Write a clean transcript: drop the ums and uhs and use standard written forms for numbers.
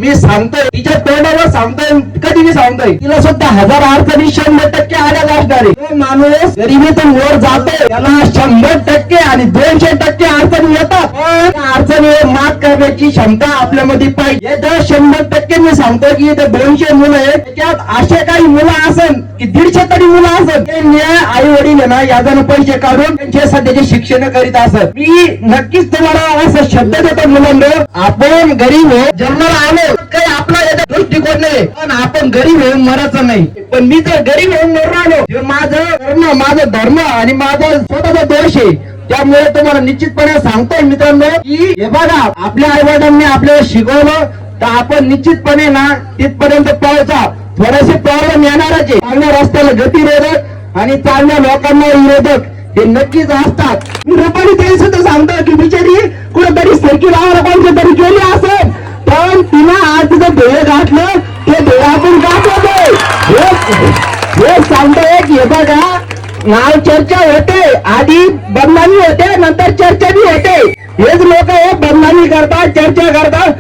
मी सांगतोय, तिच्या तोंडावर सांगतोय, कधी मी सांगतोय, तिला सुद्धा 1000 अडचणी 100% आल्याच असणार आहे. तो माणूस गरिबीतून वर जातोय, त्याला 100% आणि 200% अडचणी येतात. पण त्या अडचणीवर मात करण्याची क्षमता आपल्यामध्ये पाहिजे. हे जर 100% मी सांगतोय की इथे 200 मुलं आहेत, त्याच्यात असे काही मुलं असन की 150 तरी मुलं असन, ते आई वडील ना याच्यानं पैसे काढून त्यांचे सध्याचे शिक्षण करीत असत. मी नक्कीच तुम्हाला असं शब्द देतो मुलांना, आपण गरीब हो, जन्माला आलो काही आपला याचा दृष्टिकोन नाही, पण आपण गरीब होऊन मरायचं नाही. पण मी तर गरीब होऊन मरून आलो, हे माझं धर्म आणि माझा स्वतःचा दोष आहे. त्यामुळे तुम्हाला निश्चितपणे सांगतोय मित्रांनो की हे बघा, आपल्या आई वडिलांनी आपल्याला शिकवलं तर आपण निश्चितपणे ना तिथपर्यंत पोहोचा. थोडेसे प्रॉब्लेम येणारच आहे, चांगल्या रस्त्याला गतिरोधक आणि चांगल्या लोकांना विरोधक हे नक्कीच असतात. मी रुपाली ताई सुद्धा सांगतो की बिचारी कुठेतरी सरकी लावायला कोणत्या तरी गेली असेल, पण तिनं आज तिचं ध्येय गाठलं, ते ध्येय आपण गाठवतोय. हे सांगतोय की हे बघा, नाव चर्चा होते, आधी बदनामी होते, नंतर चर्चा बी होते. हेच लोक हे बदनामी करतात, चर्चा करतात,